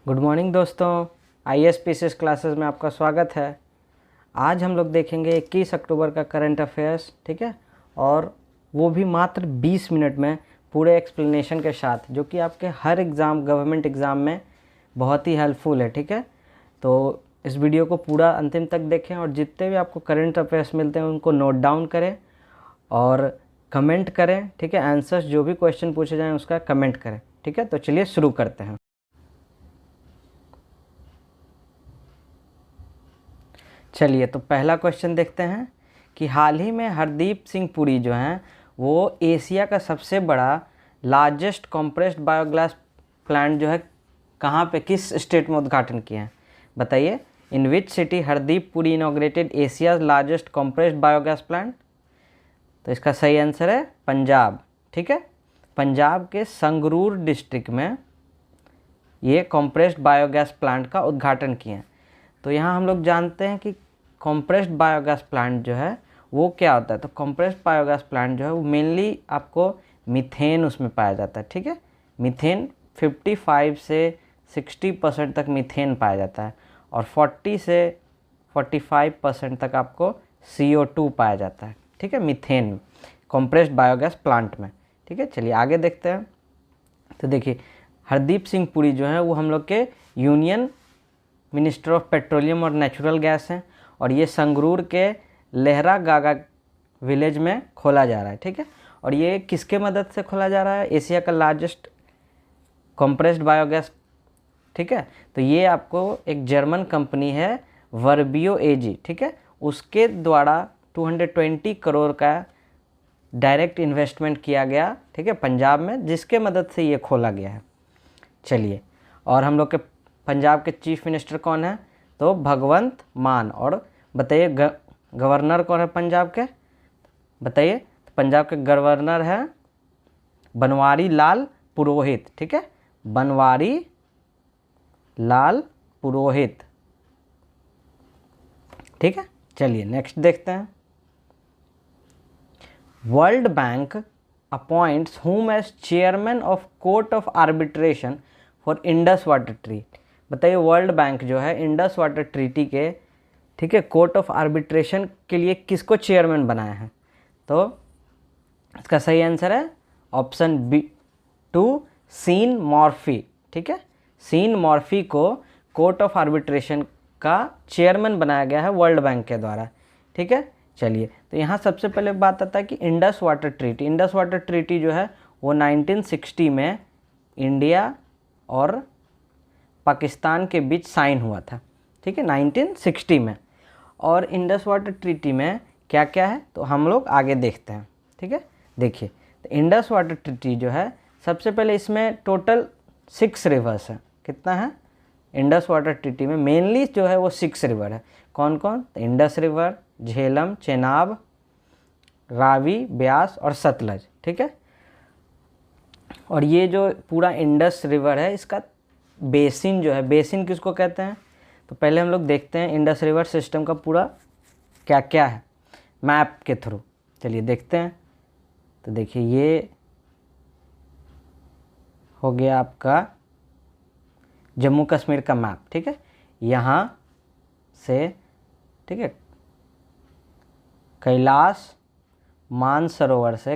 Good morning दोस्तों, ISPCS classes में आपका स्वागत है। आज हम लोग देखेंगे 21 अक्टूबर का करंट अफेयर्स, ठीक है, और वो भी मात्र 20 मिनट में पूरे एक्सप्लेनेशन के साथ, जो कि आपके हर एग्ज़ाम, गवर्नमेंट एग्ज़ाम में बहुत ही हेल्पफुल है। ठीक है, तो इस वीडियो को पूरा अंतिम तक देखें और जितने भी आपको करंट अफेयर्स मिलते हैं उनको नोट डाउन करें और कमेंट करें। ठीक है, आंसर्स जो भी क्वेश्चन पूछे जाएँ उसका कमेंट करें। ठीक है, तो चलिए शुरू करते हैं। चलिए, तो पहला क्वेश्चन देखते हैं कि हाल ही में हरदीप सिंह पुरी जो हैं वो एशिया का सबसे बड़ा लार्जेस्ट कंप्रेस्ड बायोगैस प्लांट जो है कहाँ पे, किस स्टेट में उद्घाटन किए हैं, बताइए। In which city Hardeep Puri inaugurated Asia's largest compressed biogas plant? तो इसका सही आंसर है पंजाब। ठीक है, पंजाब के संगरूर डिस्ट्रिक्ट में ये कंप्रेस्ड बायोगैस प्लांट का उद्घाटन किए हैं। तो यहाँ हम लोग जानते हैं कि कंप्रेस्ड बायोगैस प्लांट जो है वो क्या होता है। तो कंप्रेस्ड बायोगैस प्लांट जो है वो मेनली आपको मीथेन उसमें पाया जाता है। ठीक है, मीथेन 55 से 60% तक मीथेन पाया जाता है और 40 से 45% तक आपको CO2 पाया जाता है। ठीक है, मीथेन कंप्रेस्ड बायोगैस प्लांट में। ठीक है, चलिए आगे देखते हैं। तो देखिए, हरदीप सिंह पुरी जो है वो हम लोग के यूनियन मिनिस्टर ऑफ पेट्रोलियम और नेचुरल गैस हैं और ये संगरूर के लहरा गागा विलेज में खोला जा रहा है। ठीक है, और ये किसके मदद से खोला जा रहा है? एशिया का लार्जेस्ट कंप्रेस्ड बायोगैस। ठीक है, तो ये आपको एक जर्मन कंपनी है वर्बियो AG, ठीक है, उसके द्वारा 220 करोड़ का डायरेक्ट इन्वेस्टमेंट किया गया। ठीक है, पंजाब में, जिसके मदद से ये खोला गया है। चलिए, और हम लोग के पंजाब के चीफ मिनिस्टर कौन है? तो भगवंत मान। और बताइए गवर्नर कौन है पंजाब के, बताइए। तो पंजाब के गवर्नर है बनवारी लाल पुरोहित। ठीक है, बनवारी लाल पुरोहित। ठीक है, चलिए नेक्स्ट देखते हैं। World bank appoints whom as chairman of court of arbitration for Indus water treaty? बताइए, वर्ल्ड बैंक जो है इंडस वाटर ट्रीटी के, ठीक है, कोर्ट ऑफ आर्बिट्रेशन के लिए किसको चेयरमैन बनाया है? तो इसका सही आंसर है ऑप्शन B2, सीन मॉर्फी। ठीक है, सीन मॉर्फी को कोर्ट ऑफ आर्बिट्रेशन का चेयरमैन बनाया गया है वर्ल्ड बैंक के द्वारा। ठीक है, चलिए, तो यहाँ सबसे पहले बात आता है कि Indus water treaty. Indus water treaty जो है वो 1960 में इंडिया और पाकिस्तान के बीच साइन हुआ था। ठीक है, 1960 में। और इंडस वाटर ट्रीटी में क्या क्या है तो हम लोग आगे देखते हैं। ठीक है, देखिए, तो इंडस वाटर ट्रीटी जो है सबसे पहले इसमें टोटल 6 रिवर्स है। कितना है? इंडस वाटर ट्रीटी में मेनली जो है वो 6 रिवर है। कौन कौन? तो इंडस रिवर, झेलम, चेनाब, रावी, ब्यास और सतलज। ठीक है, और ये जो पूरा इंडस रिवर है इसका बेसिन जो है, बेसिन किसको कहते हैं? तो पहले हम लोग देखते हैं इंडस रिवर सिस्टम का पूरा क्या क्या है मैप के थ्रू। चलिए देखते हैं। तो देखिए, ये हो गया आपका जम्मू कश्मीर का मैप। ठीक है, यहाँ से, ठीक है, कैलाश मानसरोवर से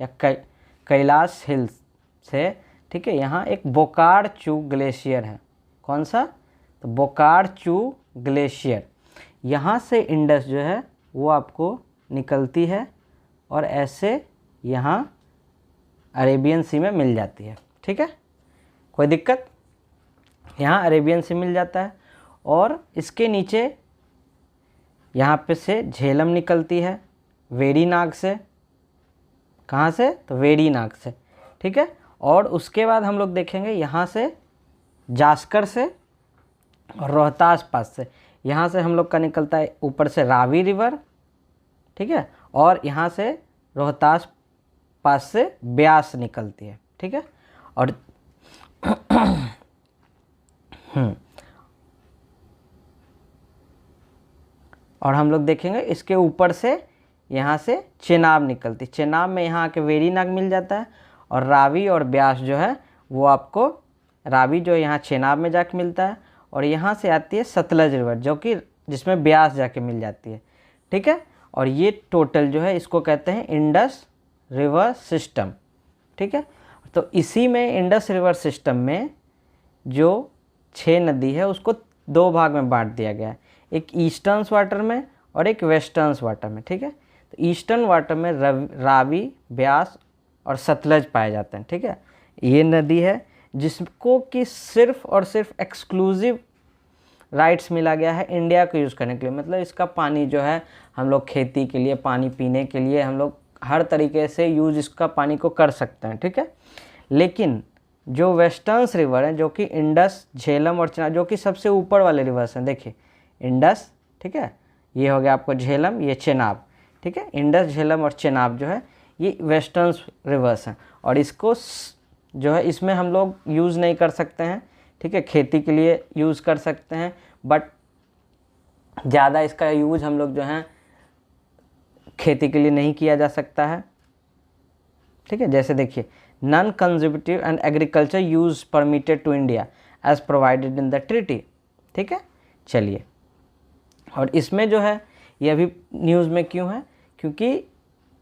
या कैलाश हिल्स से, ठीक है, यहाँ एक बोकार्चू ग्लेशियर है। कौन सा? तो बोकार्चू ग्लेशियर। यहाँ से इंडस जो है वो आपको निकलती है और ऐसे यहाँ अरेबियन सी में मिल जाती है। ठीक है, कोई दिक्कत? यहाँ अरेबियन सी मिल जाता है और इसके नीचे यहाँ पे से झेलम निकलती है वेरीनाग से। कहाँ से? तो वेरीनाग से। ठीक है, और उसके बाद हम लोग देखेंगे यहाँ से जास्कर से और रोहतास पास से। यहाँ से हम लोग का निकलता है ऊपर से रावी रिवर। ठीक है, और यहाँ से रोहतास पास से ब्यास निकलती है। ठीक है, और और हम लोग देखेंगे इसके ऊपर से यहाँ से चेनाब निकलती। चेनाब में यहाँ आके वेरीनाग मिल जाता है और रावी और ब्यास जो है वो आपको रावी जो यहाँ चेनाब में जाके मिलता है, और यहाँ से आती है सतलज रिवर जो कि जिसमें ब्यास जाके मिल जाती है, ठीक है। और ये टोटल जो है इसको कहते हैं इंडस रिवर सिस्टम, ठीक है। तो इसी में इंडस रिवर सिस्टम में जो 6 नदी है उसको 2 भाग में बांट दिया गया है, एक ईस्टर्न्स वाटर में और एक वेस्टर्न्स वाटर में, ठीक है। तो ईस्टर्न वाटर में रावी, ब्यास और सतलज पाए जाते हैं, ठीक है। ये नदी है जिसको कि सिर्फ और सिर्फ एक्सक्लूसिव राइट्स मिला गया है इंडिया को यूज़ करने के लिए, मतलब इसका पानी जो है हम लोग खेती के लिए, पानी पीने के लिए, हम लोग हर तरीके से यूज़ इसका पानी को कर सकते हैं, ठीक है। लेकिन जो वेस्टर्न्स रिवर हैं जो कि इंडस, झेलम और चेनाब, जो कि सबसे ऊपर वाले रिवर्स हैं, देखिए इंडस, ठीक है, ये हो गया आपको झेलम, ये चेनाब, ठीक है। इंडस, झेलम और चेनाब जो है ये वेस्टर्न्स रिवर्स हैं, और इसको जो है इसमें हम लोग यूज़ नहीं कर सकते हैं, ठीक है। खेती के लिए यूज़ कर सकते हैं, बट ज़्यादा इसका यूज़ हम लोग जो है खेती के लिए नहीं किया जा सकता है, ठीक है। जैसे देखिए non conservative and agriculture use permitted to India as provided in the treaty, ठीक है। चलिए, और इसमें जो है ये अभी न्यूज़ में क्यों है, क्योंकि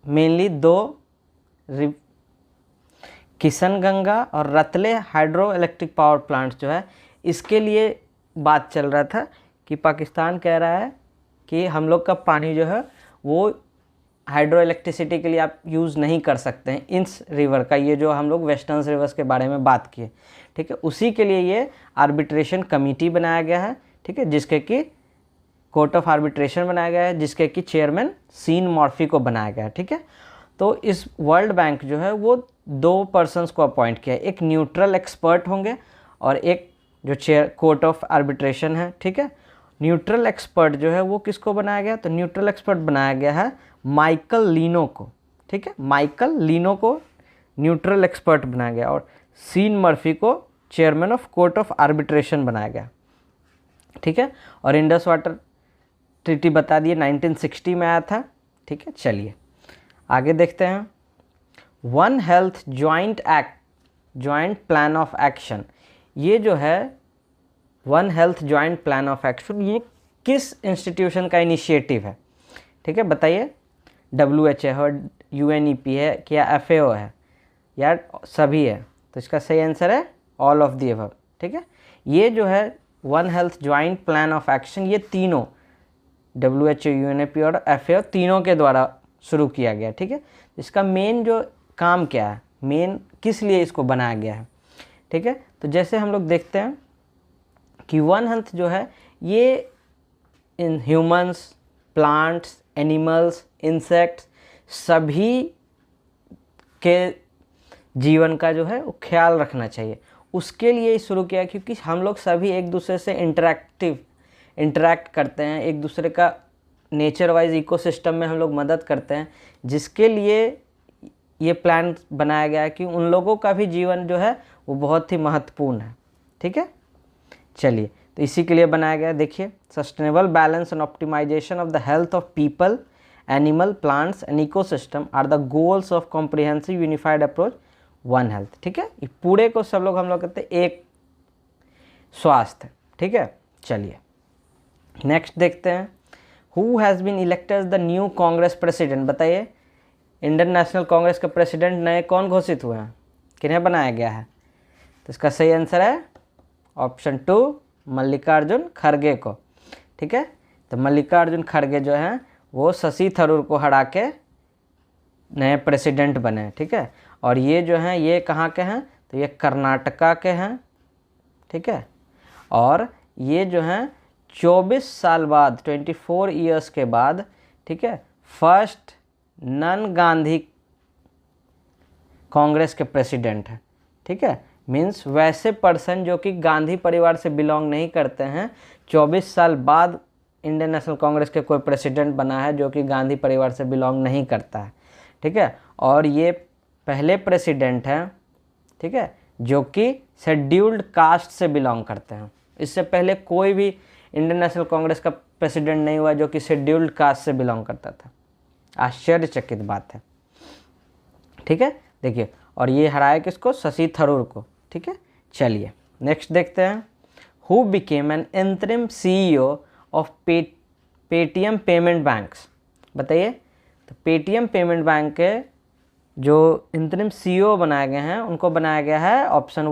मेनली 2 किशनगंगा और Ratle hydro electric power plants जो है इसके लिए बात चल रहा था कि पाकिस्तान कह रहा है कि हम लोग का पानी जो है वो हाइड्रो इलेक्ट्रिसिटी के लिए आप यूज़ नहीं कर सकते हैं इस रिवर का, ये जो हम लोग वेस्टर्न रिवर्स के बारे में बात किए, ठीक है। उसी के लिए ये आर्बिट्रेशन कमेटी बनाया गया है, ठीक है, जिसके कि कोर्ट ऑफ आर्बिट्रेशन बनाया गया है, जिसके कि चेयरमैन सीन मॉर्फी को बनाया गया है, ठीक है। तो इस वर्ल्ड बैंक जो है वो 2 पर्सन्स को अपॉइंट किया है, एक न्यूट्रल एक्सपर्ट होंगे और एक जो चेयर कोर्ट ऑफ आर्बिट्रेशन है, ठीक है। न्यूट्रल एक्सपर्ट जो है वो किसको बनाया गया, तो न्यूट्रल एक्सपर्ट बनाया गया है माइकल लीनो को, ठीक है। माइकल लीनो को न्यूट्रल एक्सपर्ट बनाया गया और सीन मर्फी को chairman of court of arbitration बनाया गया, ठीक है। और इंडस वाटर ट्रीटी बता दिए 1960 में आया था, ठीक है। चलिए आगे देखते हैं। One health joint act, joint plan of action, ये जो है one health joint plan of action ये किस इंस्टीट्यूशन का इनिशिएटिव है, ठीक है, बताइए। WHO है, UNEP है, क्या FAO है, या सभी है, तो इसका सही आंसर है ऑल ऑफ दी अबव, ठीक है। ये जो है one health joint plan of action ये तीनों WHO, UNEP और FAO तीनों के द्वारा शुरू किया गया, ठीक है। इसका मेन जो काम क्या है, मेन किस लिए इसको बनाया गया है, ठीक है। तो जैसे हम लोग देखते हैं कि वन हेल्थ जो है ये in humans, plants, animals, insects सभी के जीवन का जो है वो ख्याल रखना चाहिए, उसके लिए शुरू किया, क्योंकि हम लोग सभी एक दूसरे से इंटरैक्ट करते हैं, एक दूसरे का नेचर वाइज इकोसिस्टम में हम लोग मदद करते हैं, जिसके लिए ये प्लान बनाया गया है कि उन लोगों का भी जीवन जो है वो बहुत ही महत्वपूर्ण है, ठीक है। चलिए, तो इसी के लिए बनाया गया। देखिए, sustainable balance and optimization of the health of people, animal, plants and ecosystem are the goals of comprehensive unified approach one health, ठीक है। ये पूरे को सब लोग हम लोग कहते हैं एक स्वास्थ्य, ठीक है। चलिए नेक्स्ट देखते हैं। Who has been elected as the new Congress president, बताइए इंडियन नेशनल कांग्रेस के प्रेसिडेंट नए कौन घोषित हुए हैं, किन्हें बनाया गया है, तो इसका सही आंसर है ऑप्शन 2 मल्लिकार्जुन खड़गे को, ठीक है। तो मल्लिकार्जुन खड़गे जो हैं वो शशि थरूर को हरा के नए प्रेसिडेंट बने, ठीक है। और ये जो हैं ये कहाँ के हैं, तो ये कर्नाटका के हैं, ठीक है। और ये जो हैं 24 साल बाद, 24 ईयर्स के बाद, ठीक है, फर्स्ट नन गांधी कांग्रेस के प्रेसिडेंट हैं, ठीक है। मीन्स वैसे पर्सन जो कि गांधी परिवार से बिलोंग नहीं करते हैं, 24 साल बाद इंडियन नेशनल कांग्रेस के कोई प्रेसिडेंट बना है जो कि गांधी परिवार से बिलोंग नहीं करता है, ठीक है। और ये पहले प्रेसिडेंट हैं, ठीक है, जो कि शेड्यूल्ड कास्ट से बिलोंग करते हैं। इससे पहले कोई भी इंडियन नेशनल कांग्रेस का प्रेसिडेंट नहीं हुआ जो कि शेड्यूल्ड कास्ट से बिलोंग करता था। आश्चर्यचकित बात है, ठीक है। देखिए, और ये हराया किसको, शशि थरूर को, ठीक है। चलिए नेक्स्ट देखते हैं, who became an interim CEO of Paytm payment banks. बताइए, तो पेटीएम पेमेंट बैंक के जो इंटरिम CEO बनाए गए हैं उनको बनाया गया है ऑप्शन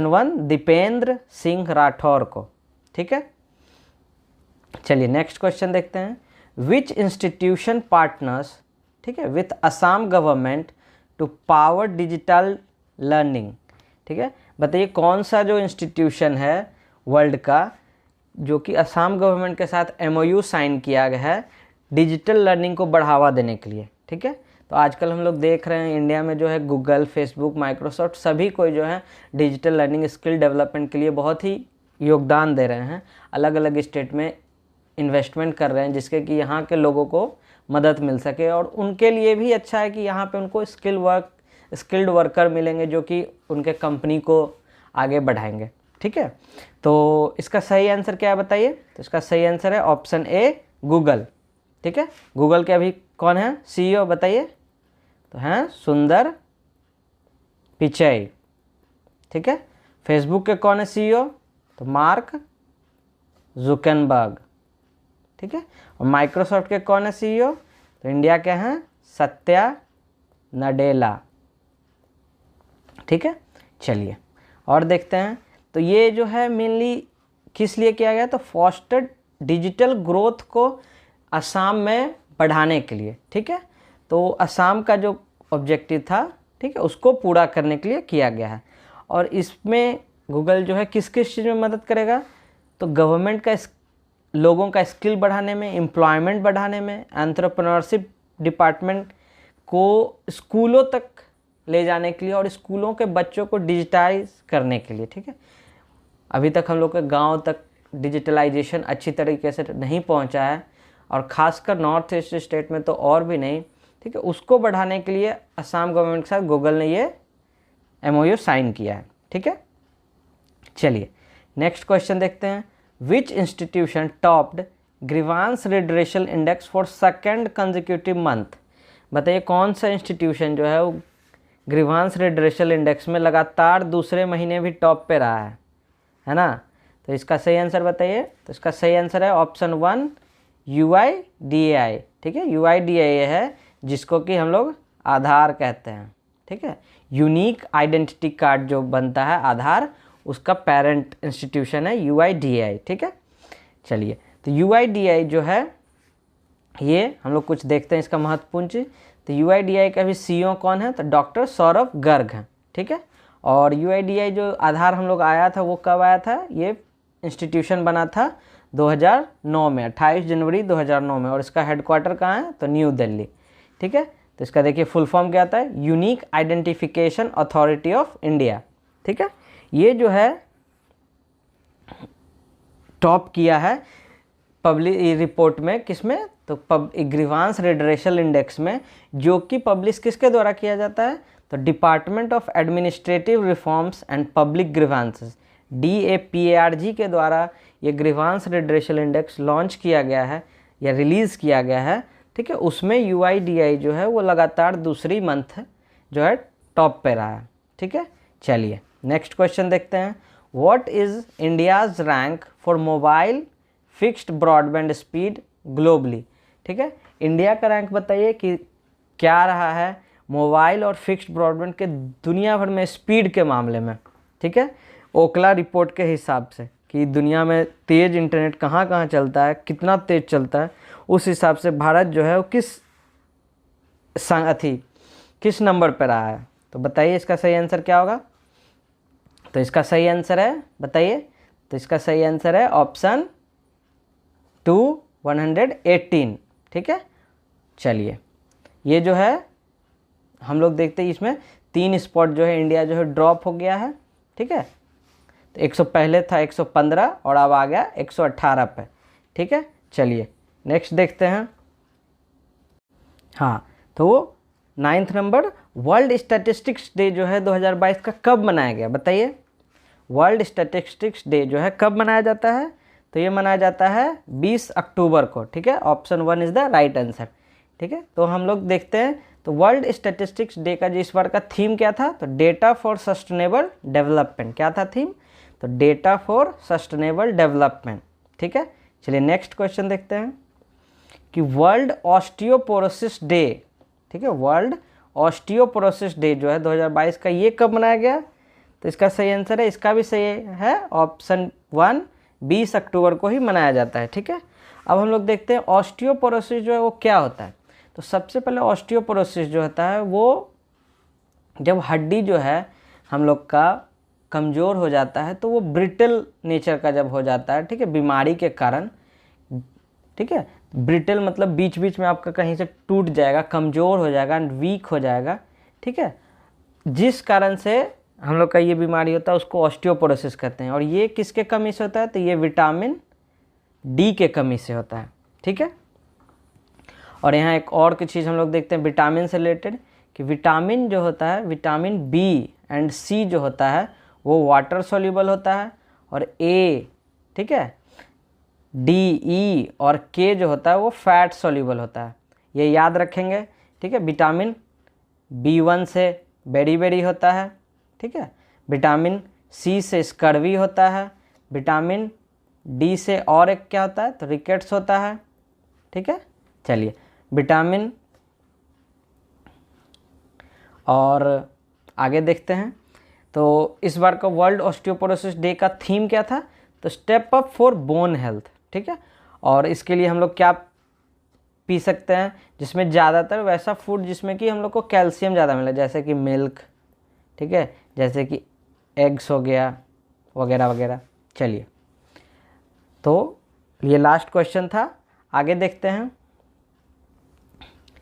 1 दीपेंद्र सिंह राठौर को। ठीक है, चलिए नेक्स्ट क्वेश्चन देखते हैं, विच इंस्टीट्यूशन पार्टनर्स, ठीक है, with Assam government to power digital learning. ठीक है, बताइए कौन सा जो इंस्टीट्यूशन है वर्ल्ड का जो कि असम गवर्नमेंट के साथ MOU साइन किया गया है डिजिटल लर्निंग को बढ़ावा देने के लिए। ठीक है, तो आजकल हम लोग देख रहे हैं इंडिया में जो है गूगल, फेसबुक, माइक्रोसॉफ्ट सभी कोई जो है डिजिटल लर्निंग स्किल डेवलपमेंट के लिए बहुत ही योगदान दे रहे हैं, अलग अलग स्टेट में इन्वेस्टमेंट कर रहे हैं जिसके कि यहाँ के लोगों को मदद मिल सके और उनके लिए भी अच्छा है कि यहाँ पे उनको स्किल्ड वर्कर मिलेंगे जो कि उनके कंपनी को आगे बढ़ाएंगे। ठीक है, तो इसका सही आंसर क्या है बताइए, तो इसका सही आंसर है ऑप्शन ए गूगल। ठीक है, गूगल के अभी कौन है CEO बताइए, तो हैं सुंदर पिचई। ठीक है, फेसबुक के कौन है CEO, तो मार्क जुकरबर्ग। ठीक है, और माइक्रोसॉफ्ट के कौन है CEO, तो इंडिया के हैं सत्या नडेला। ठीक है, चलिए और देखते हैं, तो ये जो है मेनली किस लिए किया गया, तो फॉस्टर डिजिटल ग्रोथ को असम में बढ़ाने के लिए। ठीक है, तो असम का जो ऑब्जेक्टिव था, ठीक है, उसको पूरा करने के लिए किया गया है। और इसमें गूगल जो है किस किस चीज़ में मदद करेगा, तो गवर्नमेंट का लोगों का स्किल बढ़ाने में, एम्प्लॉयमेंट बढ़ाने में, एंटरप्रेन्योरशिप डिपार्टमेंट को स्कूलों तक ले जाने के लिए और स्कूलों के बच्चों को डिजिटाइज करने के लिए। ठीक है, अभी तक हम लोग के गांव तक डिजिटलाइजेशन अच्छी तरीके से नहीं पहुंचा है और ख़ासकर नॉर्थ ईस्ट स्टेट में तो और भी नहीं। ठीक है, उसको बढ़ाने के लिए असम गवर्नमेंट के साथ गूगल ने ये MOU साइन किया है। ठीक है, चलिए नेक्स्ट क्वेश्चन देखते हैं, विच institution topped grievance redressal index for second consecutive month. बताइए कौन सा इंस्टीट्यूशन जो है वो ग्रीवांस रिड्रेशल इंडेक्स में लगातार दूसरे महीने भी टॉप पे रहा है ना। तो इसका सही आंसर बताइए, तो इसका सही आंसर है ऑप्शन 1 UIDAI। ठीक है, UIDAI है जिसको कि हम लोग आधार कहते हैं। ठीक है, यूनिक आइडेंटिटी कार्ड जो बनता है आधार, उसका पेरेंट इंस्टीट्यूशन है UIDAI। ठीक है, चलिए तो UIDAI जो है ये हम लोग कुछ देखते हैं इसका महत्वपूर्ण चीज़। तो UIDAI का भी CEO कौन है, तो डॉक्टर सौरभ गर्ग हैं। ठीक है, और UIDAI जो आधार हम लोग आया था वो कब आया था, ये इंस्टीट्यूशन बना था 2009 में, 28 जनवरी 2009 में, और इसका हेडक्वार्टर कहाँ है, तो न्यू दिल्ली। ठीक है, तो इसका देखिए फुल फॉर्म क्या आता है, unique identification authority of India. ठीक है, ये जो है टॉप किया है पब्लिक रिपोर्ट में, किसमें, तो ग्रीवांस रिड्रेशल इंडेक्स में, जो कि पब्लिश किसके द्वारा किया जाता है, तो department of administrative reforms and public grievances DAPARG के द्वारा ये ग्रीवांस रिड्रेशल इंडेक्स लॉन्च किया गया है या रिलीज़ किया गया है। ठीक है, उसमें UIDAI जो है वो लगातार दूसरी मंथ जो है टॉप पे रहा है। ठीक है, चलिए नेक्स्ट क्वेश्चन देखते हैं, what is India's rank for mobile fixed broadband speed globally. ठीक है, इंडिया का रैंक बताइए कि क्या रहा है मोबाइल और फिक्स्ड ब्रॉडबैंड के दुनिया भर में स्पीड के मामले में। ठीक है, ओकला रिपोर्ट के हिसाब से कि दुनिया में तेज़ इंटरनेट कहाँ कहाँ चलता है, कितना तेज़ चलता है, उस हिसाब से भारत जो है वो किस नंबर पर रहा है। तो बताइए इसका सही आंसर क्या होगा, तो इसका सही आंसर है बताइए, तो इसका सही आंसर है ऑप्शन 2 118। ठीक है, चलिए ये जो है हम लोग देखते हैं इसमें 3 स्पॉट जो है इंडिया जो है ड्रॉप हो गया है। ठीक है, तो 100 पहले था 115 और अब आ गया 118 पे। ठीक है, चलिए नेक्स्ट देखते हैं। हाँ, तो वो 9th number, world statistics day जो है 2022 का कब मनाया गया बताइए। वर्ल्ड स्टैटिस्टिक्स डे जो है कब मनाया जाता है, तो ये मनाया जाता है 20 अक्टूबर को। ठीक है, option 1 is the right answer. ठीक है, तो हम लोग देखते हैं तो वर्ल्ड स्टैटिस्टिक्स डे का जो इस बार का थीम क्या था, तो डेटा फॉर सस्टेनेबल डेवलपमेंट। क्या था थीम, तो डेटा फॉर सस्टेनेबल डेवलपमेंट। ठीक है, चलिए नेक्स्ट क्वेश्चन देखते हैं कि वर्ल्ड ऑस्टियोपोरोसिस डे, ठीक है, वर्ल्ड ऑस्टियोपोरोसिस डे जो है 2022 का, ये कब मनाया गया, तो इसका सही आंसर है, इसका भी सही है ऑप्शन 1, 20 अक्टूबर को ही मनाया जाता है। ठीक है, अब हम लोग देखते हैं ऑस्टियोपोरोसिस जो है वो क्या होता है। तो सबसे पहले ऑस्टियोपोरोसिस जो होता है वो जब हड्डी जो है हम लोग का कमज़ोर हो जाता है, तो वो ब्रिटल नेचर का जब हो जाता है, ठीक है, बीमारी के कारण। ठीक है, ब्रिटल मतलब बीच बीच में आपका कहीं से टूट जाएगा, कमज़ोर हो जाएगा, वीक हो जाएगा। ठीक है, जिस कारण से हम लोग का ये बीमारी होता है उसको ऑस्टियोपोरोसिस कहते हैं। और ये किसके कमी से होता है, तो ये विटामिन डी के कमी से होता है। ठीक है, और यहाँ एक और की चीज़ हम लोग देखते हैं विटामिन से रिलेटेड, कि विटामिन जो होता है, विटामिन बी एंड सी जो होता है वो वाटर सॉल्युबल होता है, और ए, ठीक है, डी, ई और के जो होता है वो फैट सॉल्युबल होता है। ये याद रखेंगे। ठीक है, विटामिन B1 से बेरी होता है। ठीक है, विटामिन सी से स्कर्वी होता है, विटामिन डी से और एक क्या होता है, तो रिकेट्स होता है। ठीक है, चलिए विटामिन और आगे देखते हैं। तो इस बार का वर्ल्ड ऑस्टियोपोरोसिस डे का थीम क्या था, तो step up for bone health. ठीक है, और इसके लिए हम लोग क्या पी सकते हैं, जिसमें ज़्यादातर वैसा फूड जिसमें कि हम लोग को कैल्शियम ज़्यादा मिले, जैसे कि मिल्क, ठीक है, जैसे कि एग्स हो गया वगैरह वगैरह। चलिए, तो ये लास्ट क्वेश्चन था, आगे देखते हैं।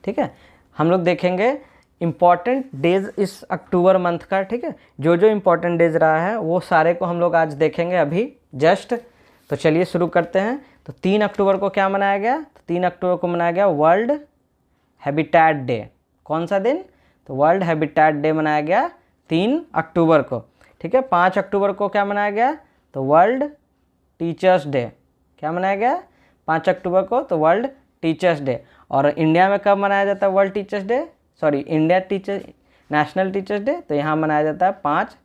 ठीक है, हम लोग देखेंगे इम्पॉर्टेंट डेज इस अक्टूबर मंथ का। ठीक है, जो जो इम्पॉर्टेंट डेज रहा है वो सारे को हम लोग आज देखेंगे अभी जस्ट। तो चलिए शुरू करते हैं। तो 3 अक्टूबर को क्या मनाया गया, तो 3 अक्टूबर को मनाया गया वर्ल्ड हैबिटेट डे। कौन सा दिन, तो वर्ल्ड हैबिटेट डे मनाया गया 3 अक्टूबर को। ठीक है, 5 अक्टूबर को क्या मनाया गया, तो वर्ल्ड टीचर्स डे। क्या मनाया गया 5 अक्टूबर को, तो वर्ल्ड टीचर्स डे। और इंडिया में कब मनाया जाता है world teachers day, sorry India teacher national teachers day, तो यहाँ मनाया जाता है 5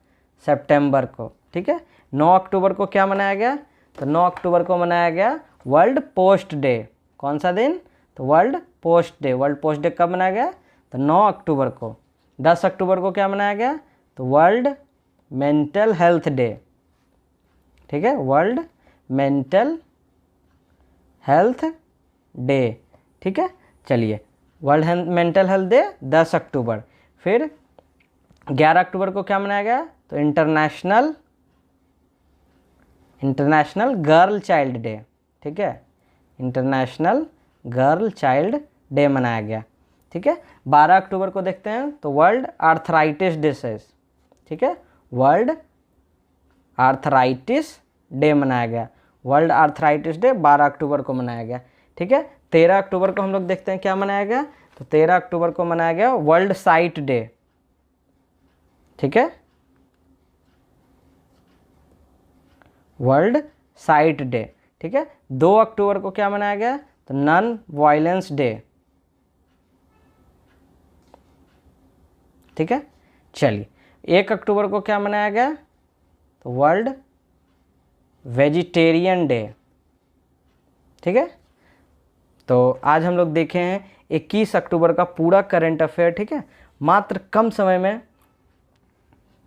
सितंबर को। ठीक है, 9 अक्टूबर को क्या मनाया गया, तो 9 अक्टूबर को मनाया गया वर्ल्ड पोस्ट डे। कौन सा दिन, तो world post day. World post day कब मनाया गया, तो 9 अक्टूबर को। 10 अक्टूबर को क्या मनाया गया, तो वर्ल्ड मेंटल हेल्थ डे। ठीक है, वर्ल्ड मेंटल हेल्थ डे। ठीक है, चलिए वर्ल्ड मेंटल हेल्थ डे 10 अक्टूबर। फिर 11 अक्टूबर को क्या मनाया गया, तो इंटरनेशनल गर्ल चाइल्ड डे। ठीक है, इंटरनेशनल गर्ल चाइल्ड डे मनाया गया। ठीक है, 12 अक्टूबर को देखते हैं, तो वर्ल्ड आर्थराइटिस डिसीज। ठीक है, वर्ल्ड आर्थराइटिस डे मनाया गया। वर्ल्ड आर्थराइटिस डे 12 अक्टूबर को मनाया गया। ठीक है, 13 अक्टूबर को हम लोग देखते हैं क्या मनाया गया, तो 13 अक्टूबर को मनाया गया वर्ल्ड साइट डे। ठीक है, वर्ल्ड साइट डे। ठीक है, 2 अक्टूबर को क्या मनाया गया, तो नॉन वायलेंस डे। ठीक है, चलिए 1 अक्टूबर को क्या मनाया गया, तो वर्ल्ड वेजिटेरियन डे। ठीक है, तो आज हम लोग देखे हैं 21 अक्टूबर का पूरा करंट अफेयर। ठीक है, मात्र कम समय में।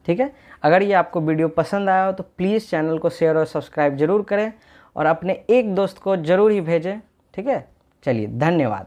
ठीक है, अगर ये आपको वीडियो पसंद आया हो तो प्लीज़ चैनल को शेयर और सब्सक्राइब जरूर करें और अपने एक दोस्त को ज़रूर ही भेजें। ठीक है, चलिए धन्यवाद।